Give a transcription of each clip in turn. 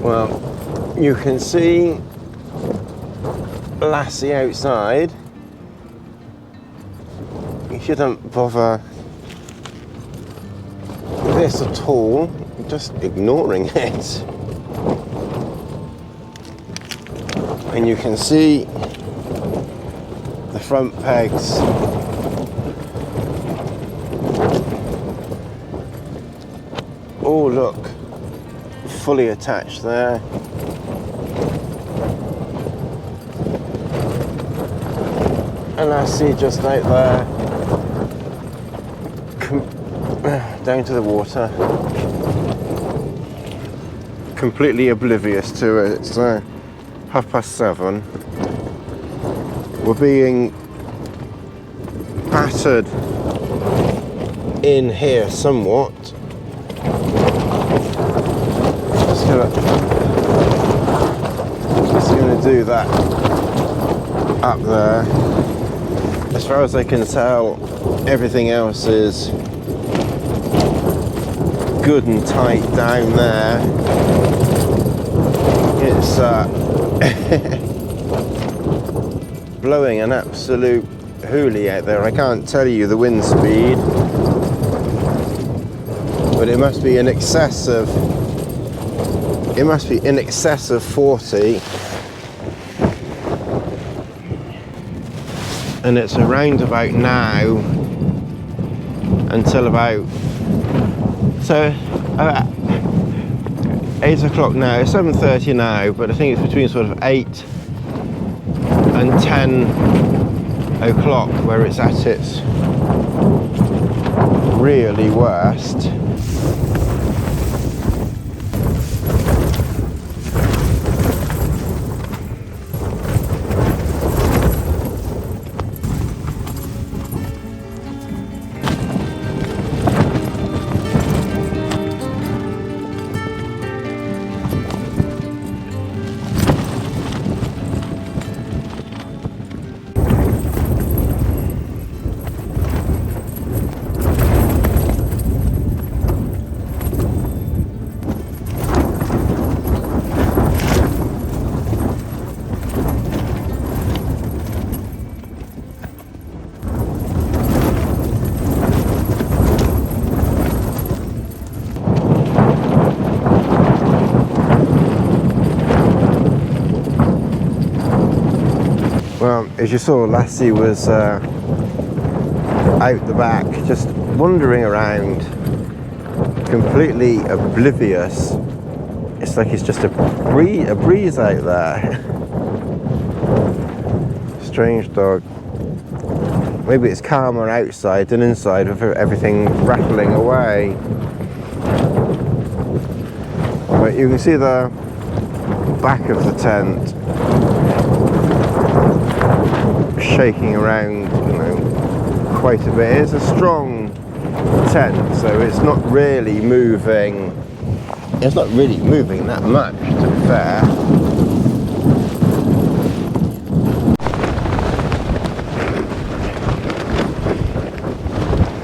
Well, you can see Lassie outside. You shouldn't bother with this at all, just ignoring it. And you can see the front pegs all look fully attached there. And I see just out there, down to the water, completely oblivious to it. It's 7:30. We're being battered in here somewhat. Just gonna do that up there. As far as I can tell, everything else is good and tight down there. It's blowing an absolute hoolie out there. I can't tell you the wind speed, but it must be in excess of 40. And it's around about now until about 8 o'clock now. It's 7:30 now, but I think it's between sort of 8 and 10 o'clock where it's at its really worst. Well, as you saw, Lassie was out the back, just wandering around, completely oblivious. It's like it's just a breeze out there. Strange dog. Maybe it's calmer outside than inside with everything rattling away. But you can see the back of the tent shaking around, you know, quite a bit. It's a strong tent, so it's not really moving. It's not really moving that much, to be fair.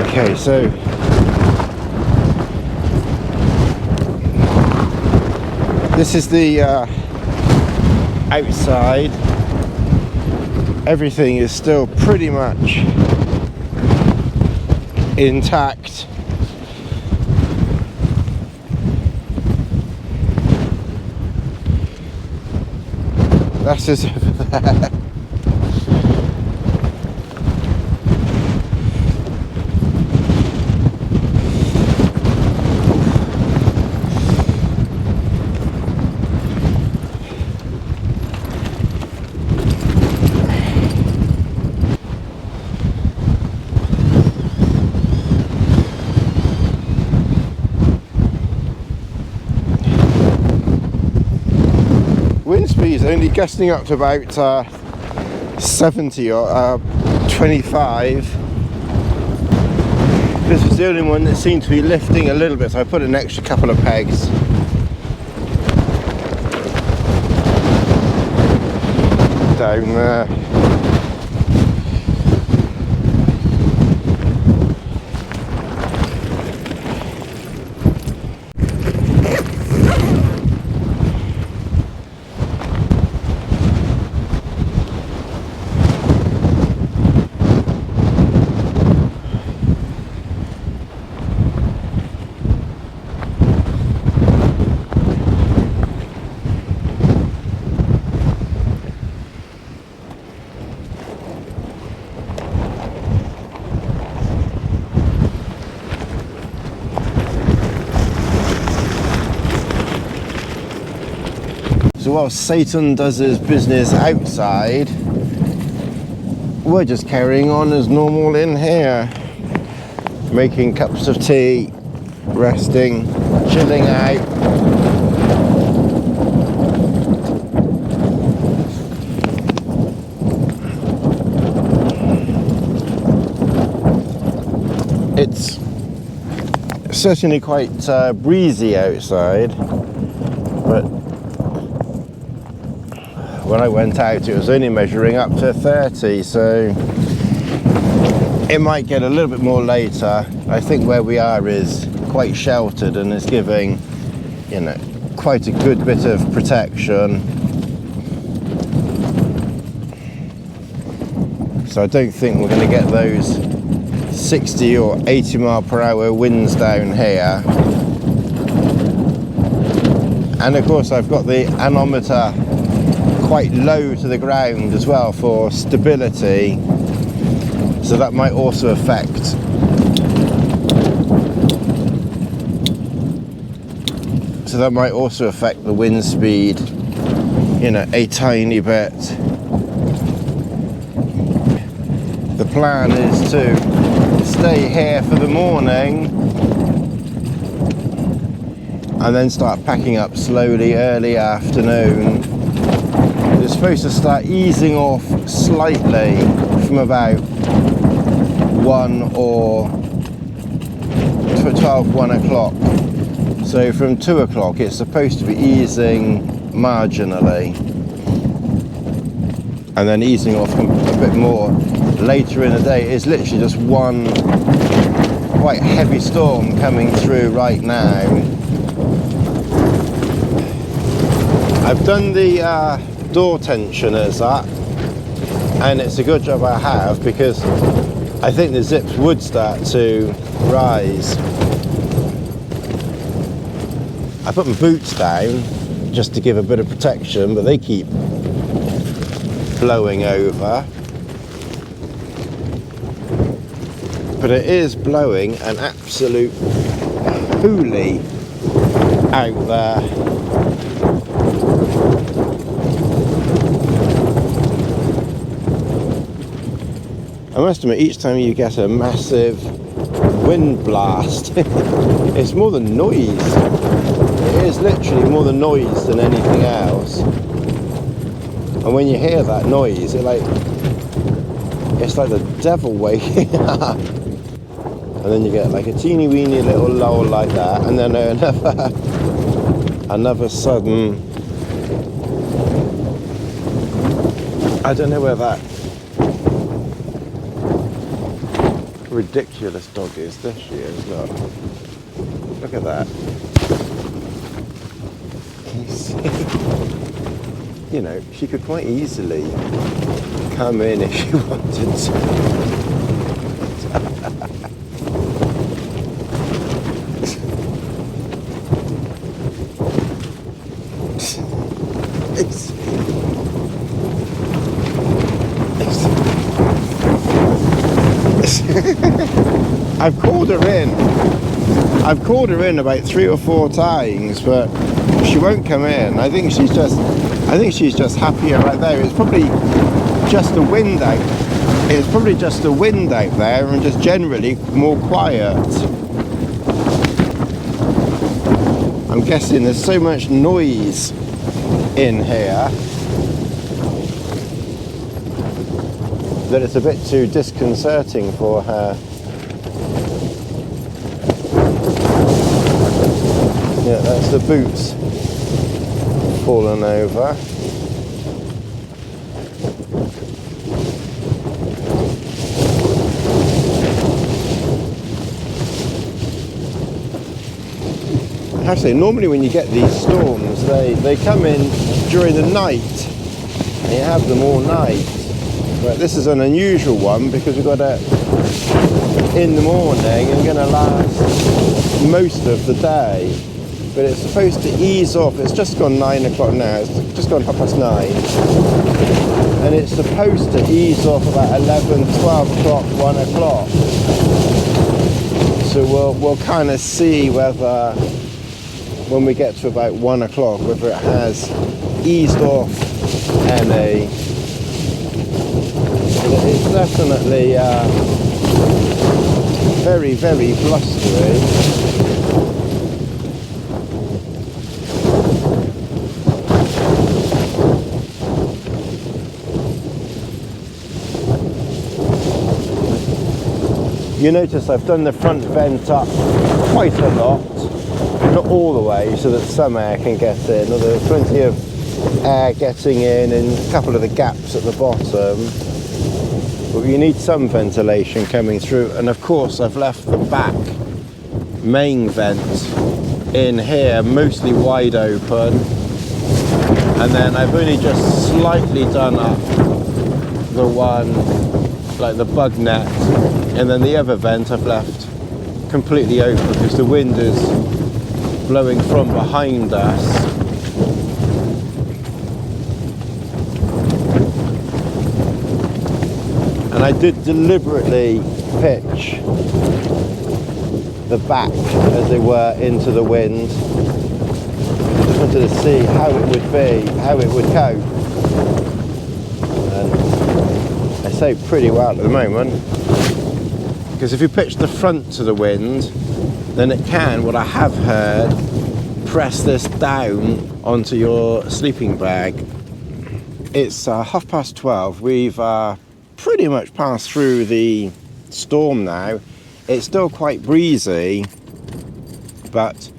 Okay, so this is the outside. Everything is still pretty much intact. That's just over there. Wind speed is only gusting up to about 70 or 25. This was the only one that seemed to be lifting a little bit, so I put an extra couple of pegs. Down there. So while Satan does his business outside, we're just carrying on as normal in here. Making cups of tea, resting, chilling out. It's certainly quite breezy outside, but when I went out it was only measuring up to 30, so it might get a little bit more later. I think where we are is quite sheltered and is giving, you know, quite a good bit of protection. So I don't think we're going to get those 60 or 80 mile per hour winds down here. And of course I've got the anemometer quite low to the ground as well for stability, so that might also affect the wind speed, you know, a tiny bit. The plan is to stay here for the morning and then start packing up slowly early afternoon. It's supposed to start easing off slightly from about 1 or 1 o'clock. So from 2 o'clock it's supposed to be easing marginally and then easing off a bit more later in the day. It's literally just one quite heavy storm coming through right now. I've done the door tensioners up, and it's a good job I have, because I think the zips would start to rise. I put my boots down just to give a bit of protection, but they keep blowing over. But it is blowing an absolute hoolie out there. I must admit, each time you get a massive wind blast, it's more than noise. It is literally more than noise than anything else. And when you hear that noise, it's like the devil waking up. And then you get like a teeny weeny little lull like that, and then another sudden, I don't know where that ridiculous dog is. There she is, look at that. Can you see? You know, she could quite easily come in if she wanted to. I've called her in about 3 or 4 times, but she won't come in. I think she's just happier right there. It's probably just the wind out. It's probably just the wind out there, and just generally more quiet. I'm guessing there's so much noise in here that it's a bit too disconcerting for her. Yeah, that's the boots fallen over. I have to say, normally when you get these storms, they come in during the night, and you have them all night. But this is an unusual one because we've got it in the morning and going to last most of the day. But it's supposed to ease off. It's just gone 9 o'clock now. It's just gone 9:30. And it's supposed to ease off about 11, 12 o'clock, 1 o'clock. So we'll kind of see whether, when we get to about 1 o'clock, whether it has eased off any. It's definitely very, very blustery. You notice I've done the front vent up quite a lot, not all the way, so that some air can get in. There's plenty of air getting in a couple of the gaps at the bottom. But you need some ventilation coming through, and of course I've left the back main vent in here mostly wide open, and then I've only just slightly done up the one, like the bug net, and then the other vent I've left completely open because the wind is blowing from behind us. And I did deliberately pitch the back, as it were, into the wind. I just wanted to see how it would be, how it would cope. And I say pretty well at the moment. Because if you pitch the front to the wind, then it can, what I have heard, press this down onto your sleeping bag. It's 12:30. We've pretty much passed through the storm now. It's still quite breezy, but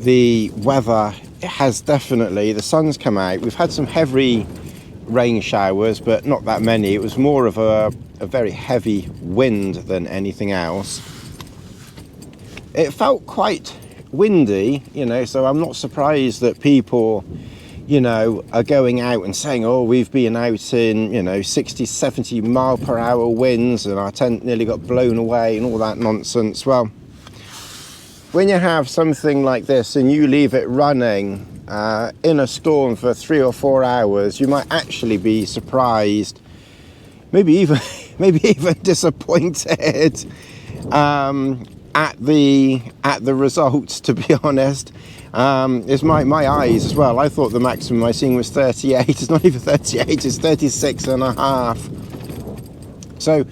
the weather has definitely, the sun's come out. We've had some heavy rain showers, but not that many. It was more of a very heavy wind than anything else. It felt quite windy, you know, so I'm not surprised that people, you know, are going out and saying, oh, we've been out in, you know, 60, 70 mile per hour winds and our tent nearly got blown away and all that nonsense. Well, when you have something like this and you leave it running in a storm for 3 or 4 hours, you might actually be surprised, maybe even disappointed at the results, to be honest. It's my eyes as well. I thought the maximum I seen was 38. It's not even 38, it's 36 and a half. So,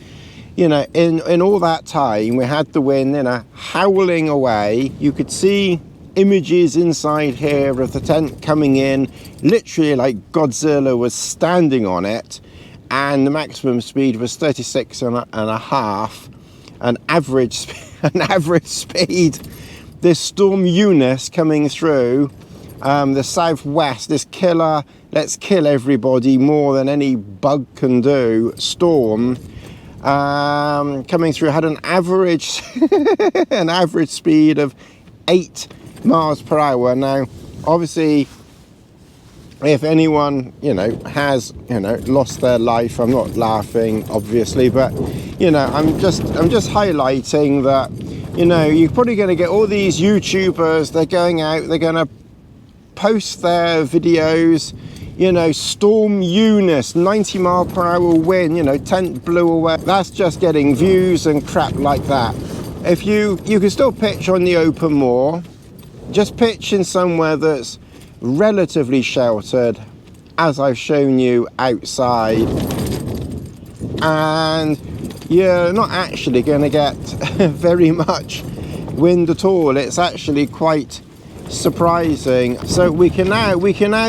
you know, in all that time, we had the wind, you know, howling away. You could see images inside here of the tent coming in, literally like Godzilla was standing on it, and the maximum speed was 36 and a half, an average speed. This Storm Eunice coming through the southwest, this killer, let's kill everybody more than any bug can do, storm, coming through, had an average speed of 8 miles per hour. Now, obviously, if anyone, you know, has, you know, lost their life, I'm not laughing, obviously, but, you know, I'm just highlighting that, you know, you're probably going to get all these YouTubers, they're going out, they're going to post their videos, you know, Storm Eunice, 90 mile per hour wind, you know, tent blew away. That's just getting views and crap like that. If you can still pitch on the open moor, just pitch in somewhere that's relatively sheltered, as I've shown you outside, and you're not actually going to get very much wind at all. It's actually quite surprising. So we can now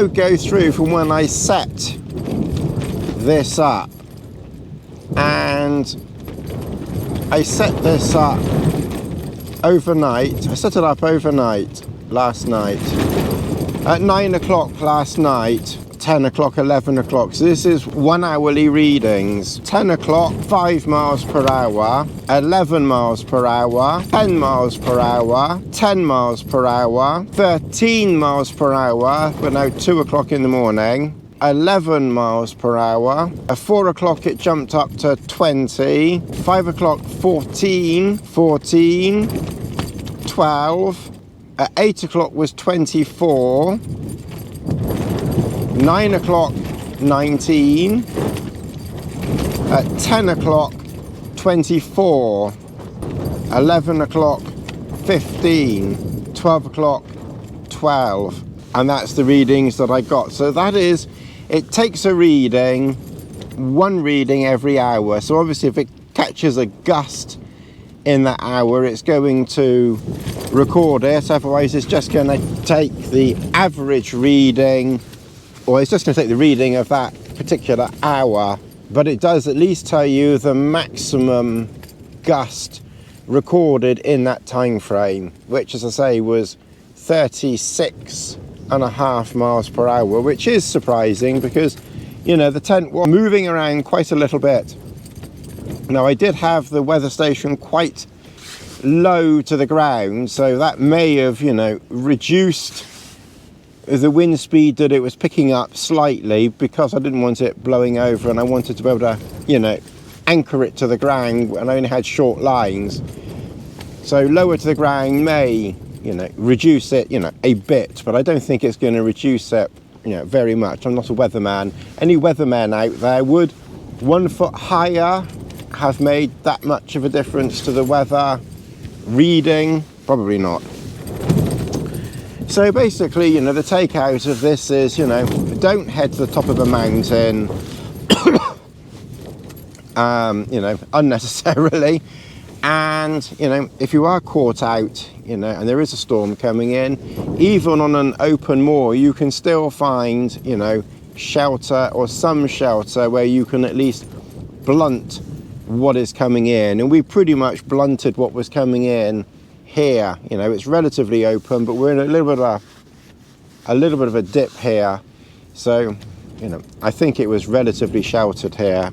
go through from when I set this up, and I set this up overnight. I set it up overnight last night at 9 o'clock last night, 10 o'clock, 11 o'clock. So this is 1 hourly readings. 10 o'clock, 5 miles per hour, 11 miles per hour, 10 miles per hour, 10 miles per hour, 13 miles per hour, but now 2 o'clock in the morning, 11 miles per hour. At 4 o'clock it jumped up to 20, 5 o'clock 14, 12, at 8 o'clock was 24, 9 o'clock 19, at 10 o'clock 24, 11 o'clock 15, 12 o'clock 12, and that's the readings that I got. So that is, it takes a reading, one reading every hour. So obviously if it catches a gust in that hour, it's going to record it, otherwise it's just going to take the average reading, or it's just going to take the reading of that particular hour. But it does at least tell you the maximum gust recorded in that time frame, which, as I say, was 36.5 miles per hour, which is surprising because, you know, the tent was moving around quite a little bit. Now, I did have the weather station quite low to the ground, so that may have, you know, reduced the wind speed that it was picking up slightly, because I didn't want it blowing over and I wanted to be able to, you know, anchor it to the ground, and I only had short lines. So lower to the ground may, you know, reduce it, you know, a bit, but I don't think it's going to reduce it, you know, very much. I'm not a weatherman. Any weathermen out there, would 1 foot higher have made that much of a difference to the weather reading? Probably not. So basically, you know, the takeout of this is, you know, don't head to the top of a mountain, you know, unnecessarily. And, you know, if you are caught out, you know, and there is a storm coming in, even on an open moor, you can still find, you know, shelter or some shelter where you can at least blunt what is coming in. And we pretty much blunted what was coming in here. You know, it's relatively open, but we're in a little bit of a dip here. So, you know, I think it was relatively sheltered here,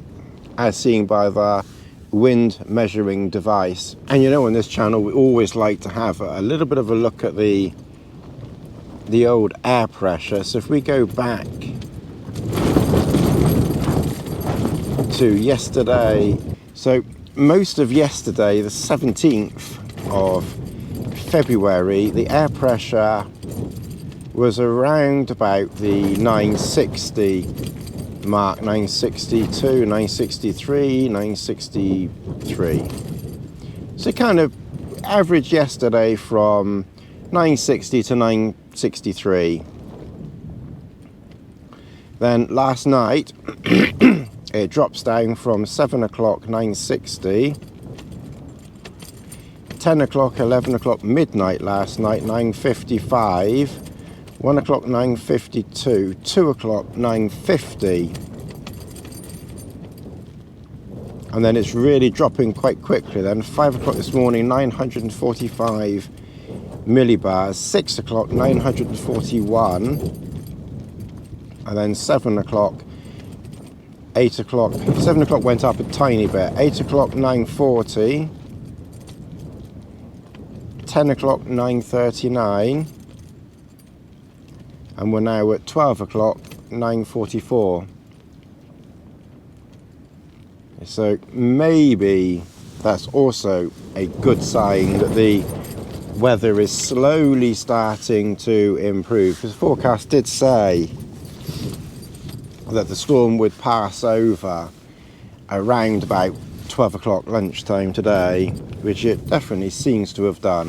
as seen by the wind measuring device. And you know, on this channel we always like to have a little bit of a look at the old air pressure. So if we go back to yesterday, so most of yesterday, the 17th of February, the air pressure was around about the 960 mark, 962, 963, 963. So kind of average yesterday from 960 to 963. Then last night it drops down from 7 o'clock 960, 10 o'clock, 11 o'clock, midnight last night 955, 1 o'clock 952, 2 o'clock 950, and then it's really dropping quite quickly. Then 5 o'clock this morning 945 millibars, 6 o'clock 941, and then 7 o'clock, 8 o'clock, 7 o'clock went up a tiny bit, 8 o'clock 940, 10 o'clock 939, and we're now at 12 o'clock 944. So maybe that's also a good sign that the weather is slowly starting to improve, because the forecast did say that the storm would pass over around about 12 o'clock lunchtime today, which it definitely seems to have done.